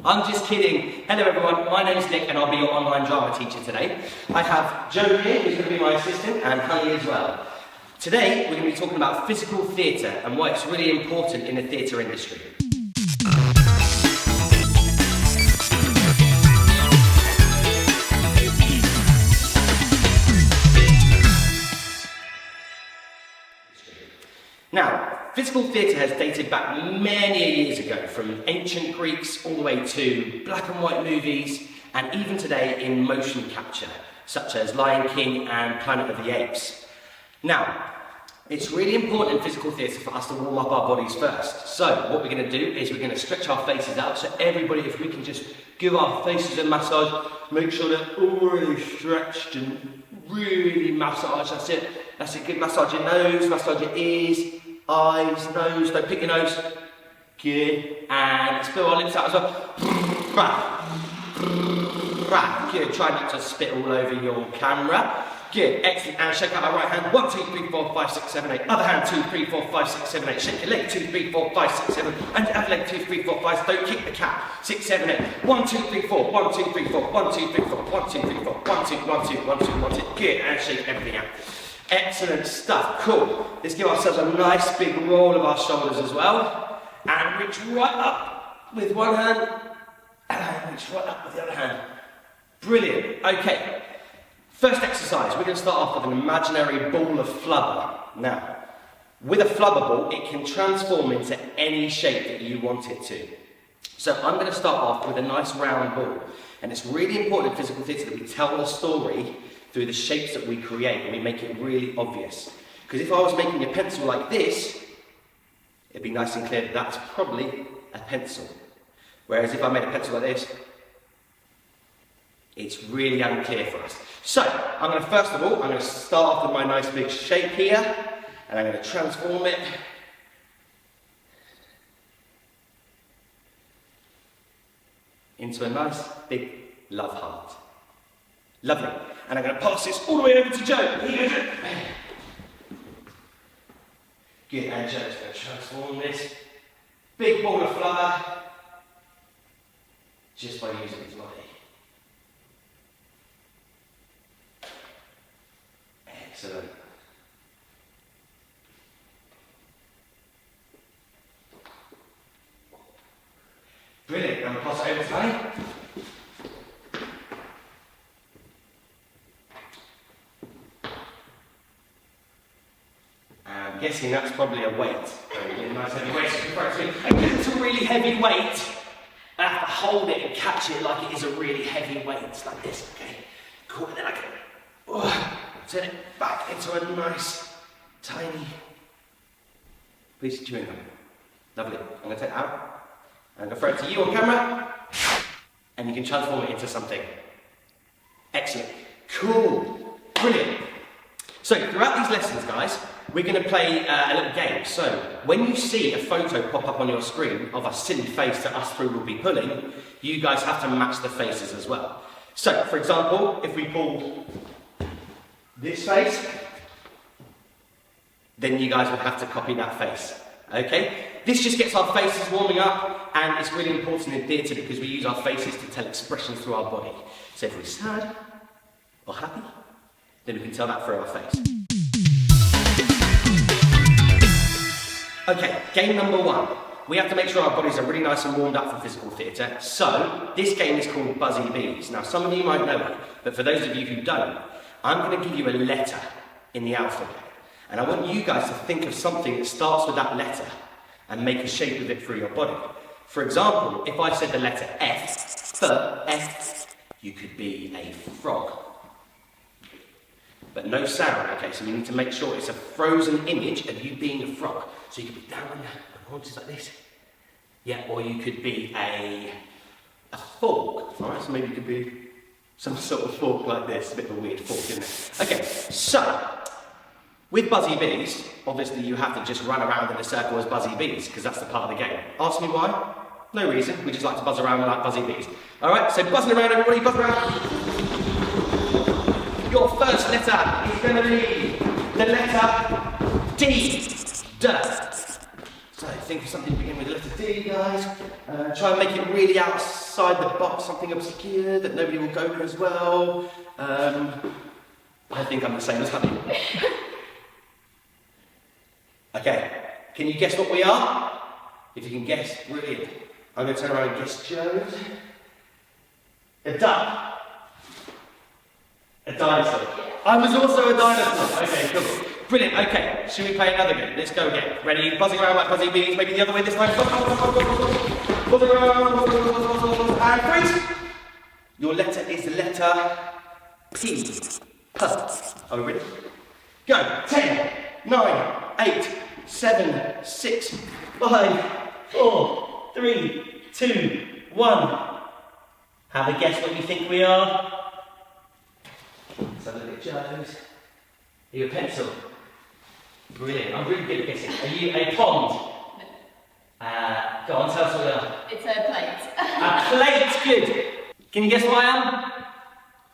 I'm just kidding. Hello everyone, my name's Nick and I'll be your online drama teacher today. I have Joe here, who's going to be my assistant, and Honey as well. Today we're going to be talking about physical theatre and why it's really important in the theatre industry. Now, physical theatre has dated back many years ago, from ancient Greeks all the way to black and white movies, and even today in motion capture, such as Lion King and Planet of the Apes. Now, it's really important in physical theatre for us to warm up our bodies first. So, what we're going to do is we're going to stretch our faces out, so everybody, if we can just give our faces a massage, make sure they're already stretched and really massage, that's it. That's it, good. Massage your nose, massage your ears, eyes, nose, don't pick your nose. Good. And let's fill our lips out as well. Good. Try not to spit all over your camera. Good. Excellent. And shake out our right hand. 1, 2, 3, 4, 5, 6, 7, 8. Other hand. 2, 3, 4, 5, 6, 7, 8. Shake your leg. 2, 3, 4, 5, 6, 7. And other leg. 2, 3, 4, 5. Don't kick the cat. 6, 7, 8. 1, 2, 3, 4. 1, 2, 3, 4. 1, 2, 3, 4. 1, 2, 3, 4. 1, 2, 1, 2, 1, 2, 1, 2. Good. And shake everything out. Excellent stuff, cool. Let's give ourselves a nice big roll of our shoulders as well. And reach right up with one hand, and reach right up with the other hand. Brilliant, okay. First exercise, we're going to start off with an imaginary ball of flubber. Now, with a flubber ball, it can transform into any shape that you want it to. So I'm going to start off with a nice round ball. And it's really important in physical theatre that we tell the story through the shapes that we create, and we make it really obvious. Because if I was making a pencil like this, it'd be nice and clear that that's probably a pencil. Whereas if I made a pencil like this, it's really unclear for us. So, I'm going to first of all, I'm going to start off with my nice big shape here, and I'm going to transform it into a nice big love heart. Lovely. And I'm going to pass this all the way over to Joe. Here you go, Joe. Good, and Joe's going to transform this big ball of flubber just by using his body. Excellent. Brilliant. I'm going to pass it over to Honey. I'm guessing that's probably a weight. Really nice heavy weight. And because it's a really heavy weight, I have to hold it and catch it like it is a really heavy weight. It's like this, okay? Cool, and then I can turn it back into a nice, tiny piece of chewing gum. Lovely. I'm going to take it out. I'm going to throw it to you on camera. And you can transform it into something. Excellent. Cool. Brilliant. So, throughout these lessons, guys, we're going to play a little game. So, when you see a photo pop up on your screen of a silly face that us three will be pulling, you guys have to match the faces as well. So, for example, if we pull this face, then you guys would have to copy that face. Okay? This just gets our faces warming up, and it's really important in theatre because we use our faces to tell expressions through our body. So if we're sad or happy, then we can tell that through our face. Okay, game number 1. We have to make sure our bodies are really nice and warmed up for physical theatre. So, this game is called Buzzy Bees. Now, some of you might know it, but for those of you who don't, I'm going to give you a letter in the alphabet. And I want you guys to think of something that starts with that letter and make a shape of it through your body. For example, if I said the letter F, you could be a frog. But no sound, okay, so we need to make sure it's a frozen image of you being a frog. So you could be down on your haunches like this. Yeah, or you could be a fork, alright, so maybe you could be some sort of fork like this, a bit of a weird fork, isn't it? Okay, so, with Buzzy Bees, obviously you have to just run around in a circle as Buzzy Bees, because that's the part of the game. Ask me why? No reason, we just like to buzz around like Buzzy Bees. Alright, so buzzing around everybody, buzz around. Your first letter is going to be the letter D. So think of something to begin with the letter D, guys. Try and make it really out outside the box, something obscure that nobody will go with as well. I think I'm the same as Honey. Okay, can you guess what we are? If you can guess, brilliant. I'm going to turn around and guess Joe's. A duck. A dinosaur. I was also a dinosaur. Okay, cool. Brilliant, okay. Should we play another game? Let's go again. Ready? Buzzing around like Buzzy bees, maybe the other way this time. Buzzing around. And freeze. Your letter is the letter P. Are we ready? Go. 10, 9, 8, 7, 6, 5, 4, 3, 2, 1. Have a guess what you think we are? Let's have a look at Joe's. Are you a pencil? Brilliant. I'm really good at guessing. Are you a pond? Go on, tell us what we are. It's a plate. A plate, good. Can you guess what I am?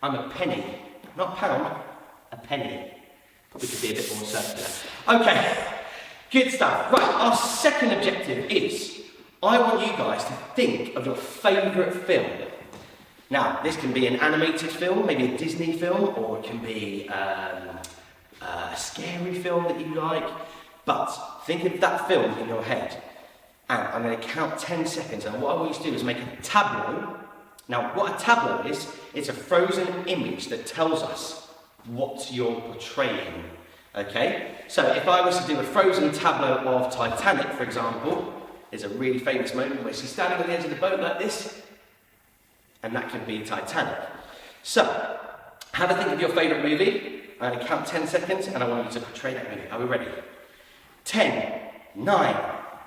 I'm a penny. Not a pound, a penny. Probably could be a bit more circular. Okay, good stuff. Right, our second objective is, I want you guys to think of your favourite film. Now, this can be an animated film, maybe a Disney film, or it can be a scary film that you like. But think of that film in your head, and I'm going to count 10 seconds, and what I want you to do is make a tableau. Now, what a tableau is, it's a frozen image that tells us what you're portraying, okay? So if I was to do a frozen tableau of Titanic, for example, there's a really famous moment where she's standing on the edge of the boat like this, and that can be Titanic. So, have a think of your favourite movie. I'm going to count 10 seconds, and I want you to portray that movie. Are we ready? 10, 9,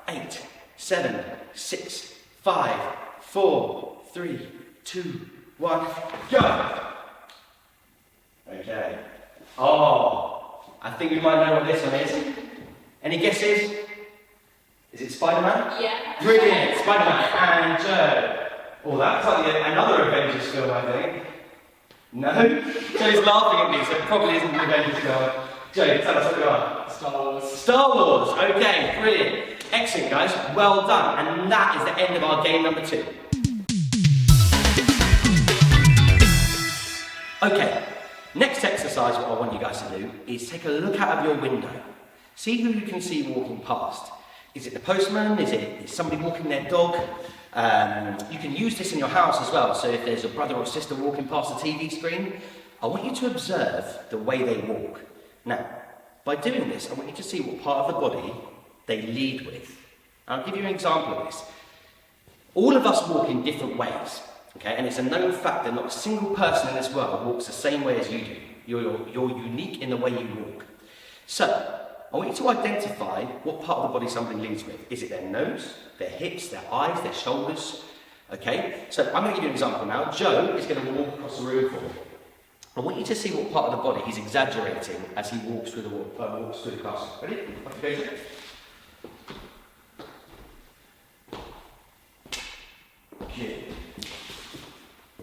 8, 7, 6, 5, 4, 3, 2, 1, go! Okay. Oh, I think we might know what this one is. Any guesses? Is it Spider-Man? Yeah. Brilliant, Spider-Man. And Joe. Oh, that's like another Avengers film, I think. No? Joe's laughing at me, so it probably isn't the Avengers film. Joe, tell us what you are. Star Wars. Star Wars, okay, brilliant. Excellent, guys, well done. And that is the end of our game number 2. Okay, next exercise, what I want you guys to do is take a look out of your window. See who you can see walking past. Is it the postman? Is it somebody walking their dog? You can use this in your house as well, so if there's a brother or sister walking past the TV screen, I want you to observe the way they walk. Now, by doing this, I want you to see what part of the body they lead with. I'll give you an example of this. All of us walk in different ways, okay? And it's a known fact that not a single person in this world walks the same way as you do. You're unique in the way you walk. So, I want you to identify what part of the body somebody leads with. Is it their nose, their hips, their eyes, their shoulders? Okay, so I'm going to give you an example now. Joe is going to walk across the room for me. I want you to see what part of the body he's exaggerating as he walks through the class. Ready? Off you go, Joe. Good.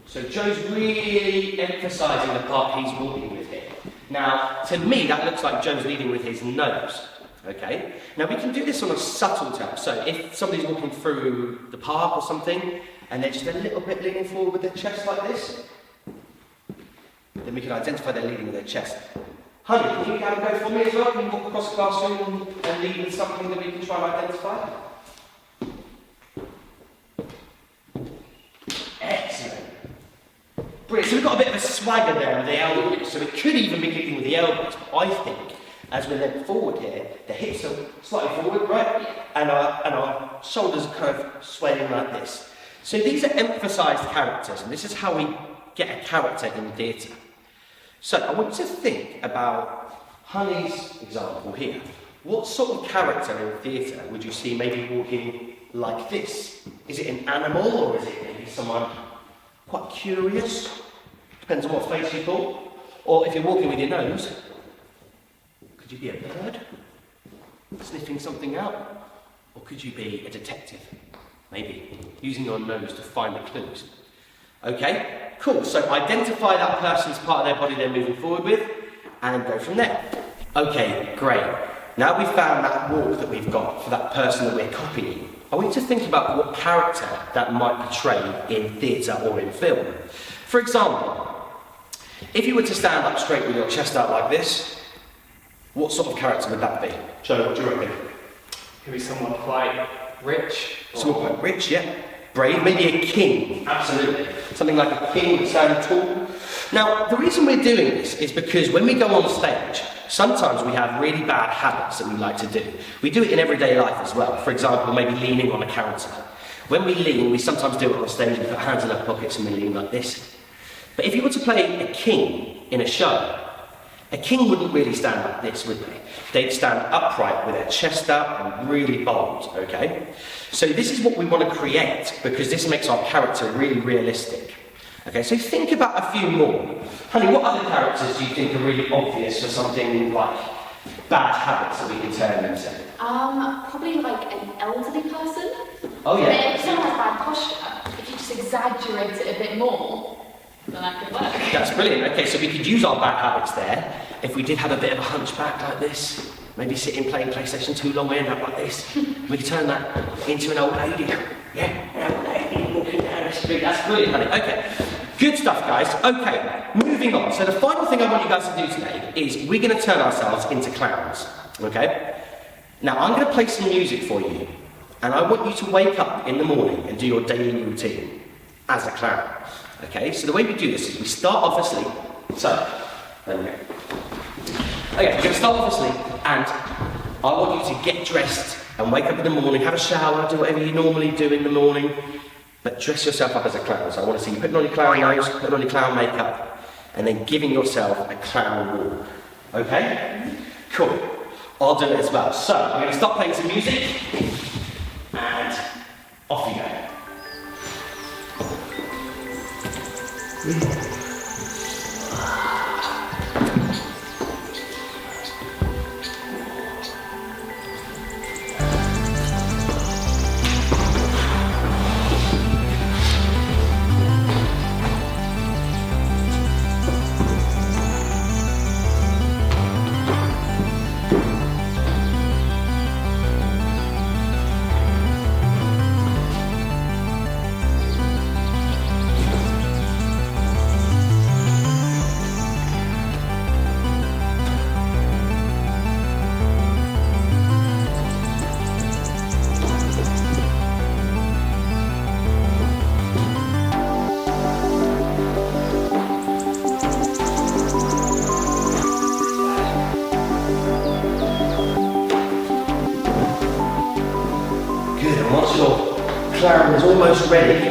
So Joe's really emphasising the part he's walking with here. Now, to me, that looks like Joe's leading with his nose, okay? Now, we can do this on a subtle tap. So if somebody's walking through the park or something, and they're just a little bit leaning forward with their chest like this, then we can identify they're leading with their chest. Honey, can you have a go for me as well? Can you walk across the classroom and lead with something that we can try and identify? Excellent. Brilliant. So we've got a bit of a swagger there with the elbows, so it could even be leading with the elbows, but I think as we lean forward here, the hips are slightly forward, right? And our shoulders are kind of swaying like this. So these are emphasised characters, and this is how we get a character in theatre. So I want you to think about Honey's example here. What sort of character in theatre would you see maybe walking like this? Is it an animal, or is it maybe someone quite curious? Depends on what face you pull. Or if you're walking with your nose, could you be a bird? Sniffing something out? Or could you be a detective? Maybe using your nose to find the clues. Okay, cool. So identify that person's part of their body they're moving forward with, and go from there. Okay, great. Now we've found that walk that we've got for that person that we're copying. I want you to think about what character that might portray in theatre or in film. For example, if you were to stand up straight with your chest out like this, what sort of character would that be? Joe, what do you reckon? Could be someone quite rich. Someone quite rich, yeah. Brave, maybe a king, absolutely. Something like a king standing tall. Now, the reason we're doing this is because when we go on stage, sometimes we have really bad habits that we like to do. We do it in everyday life as well. For example, maybe leaning on a counter. When we lean, we sometimes do it on stage, we put our hands in our pockets and we lean like this. But if you were to play a king in a show, a king wouldn't really stand like this, would they? They'd stand upright with their chest out and really bold, okay? So this is what we want to create because this makes our character really realistic. Okay, so think about a few more. Honey, what other characters do you think are really obvious for something like bad habits that we can turn into? Probably like an elderly person. Oh yeah. If someone has bad posture, if you just exaggerate it a bit more, then that could work. That's brilliant. Okay, so we could use our bad habits there. If we did have a bit of a hunchback like this, maybe sitting playing PlayStation 2 long way and up like this, we could turn that into an old lady. Yeah, an old lady walking down the street. That's brilliant, honey. Okay, good stuff, guys. Okay, moving on. So the final thing I want you guys to do today is we're going to turn ourselves into clowns. Okay? Now I'm going to play some music for you, and I want you to wake up in the morning and do your daily routine as a clown. Okay, so the way we do this is we start off asleep. So, there we go. Okay, we're going to start off asleep, and I want you to get dressed and wake up in the morning, have a shower, do whatever you normally do in the morning, but dress yourself up as a clown. So I want to see you putting on your clown nose, putting on your clown makeup, and then giving yourself a clown walk. Okay? Cool. I'll do it as well. So, I'm going to start playing some music, and off you go. Once your clown is almost ready,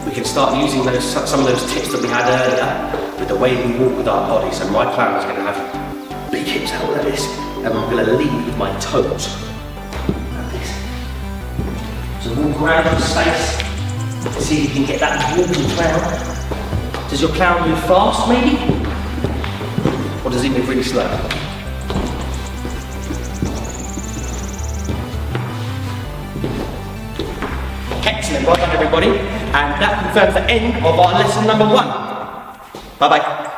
we can start using some of those tips that we had earlier with the way we walk with our body. So my clown is going to have big hips out like this, and I'm going to lead with my toes like this. So walk around in space, see if you can get that walking clown. Does your clown move fast maybe? Or does he move really slow? Excellent, well done everybody, and that confirms the end of our lesson number 1. Bye bye.